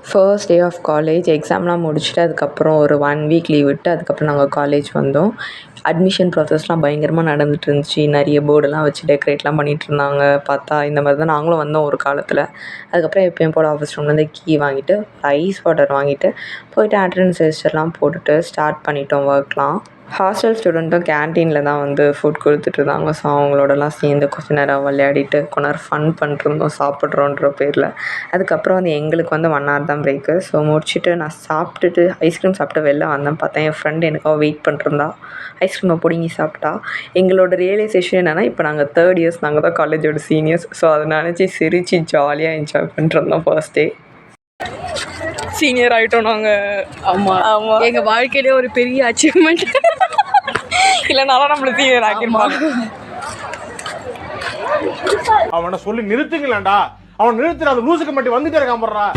First day of college எக்ஸாம்லாம் முடிச்சுட்டு அதுக்கப்புறம் ஒரு 1 வீக் லீவ் விட்டு அதுக்கப்புறம் நாங்கள் காலேஜ் வந்தோம். அட்மிஷன் ப்ராசஸ்லாம் பயங்கரமாக நடந்துட்டு இருந்துச்சு. நிறைய போர்டெல்லாம் வச்சு டெக்கரேட்லாம் பண்ணிகிட்ருந்தாங்க. பார்த்தா இந்த மாதிரி தான் நாங்களும் வந்தோம் ஒரு காலத்தில். அதுக்கப்புறம் எப்பயும் போல் ஆஃபீஸ் ரூம்லேருந்து கீ வாங்கிட்டு ஐஸ் வாட்டர் வாங்கிட்டு போய்ட்டு அட்டெண்டன்ஸ் ரெஜிஸ்டர்லாம் போட்டுட்டு ஸ்டார்ட் பண்ணிட்டோம் ஒர்க்லாம். ஹாஸ்டல் ஸ்டூடெண்ட்டும் கேன்டீனில் தான் வந்து ஃபுட் கொடுத்துட்ருந்தாங்க. ஸோ அவங்களோடலாம் சேர்ந்து கொஞ்ச நேரம் விளையாடிட்டு கொஞ்ச நேரம் ஃபன் பண்ணிட்டுருந்தோம் சாப்பிட்றோன்ற பேரில். அதுக்கப்புறம் வந்து எங்களுக்கு வந்து 1 hour தான் பிரேக்கு. ஸோ முடிச்சுட்டு நான் சாப்பிட்டுட்டு ஐஸ்கிரீம் சாப்பிட்டு வெளில வந்தேன். பார்த்தேன் என் ஃப்ரெண்டு எனக்காக வெயிட் பண்ணிட்டுருந்தா. ஐஸ்கிரீமை பிடுங்கி சாப்பிட்டா. எங்களோட ரியலைசேஷன் என்னென்னா, இப்போ நாங்கள் 3rd இயர்ஸ், நாங்கள் தான் காலேஜோட சீனியர்ஸ். ஸோ அதை நினச்சி சிரித்து ஜாலியாக என்ஜாய் பண்ணிட்டுருந்தோம் ஃபர்ஸ்ட் டே. சீனியர் ஆகிட்டோம் நாங்கள். ஆமாம், எங்கள் வாழ்க்கையிலே ஒரு பெரிய அச்சீவ்மெண்ட். இல்லைனாலும் நம்மள சீனியர் ஆக்கிருப்பாங்க. அவனை சொல்லி நிறுத்துங்களேன்டா. அவன் நிறுத்துற அந்த லூசுக்கு மட்டும் வந்துட்டே இருக்கான் போடுறா.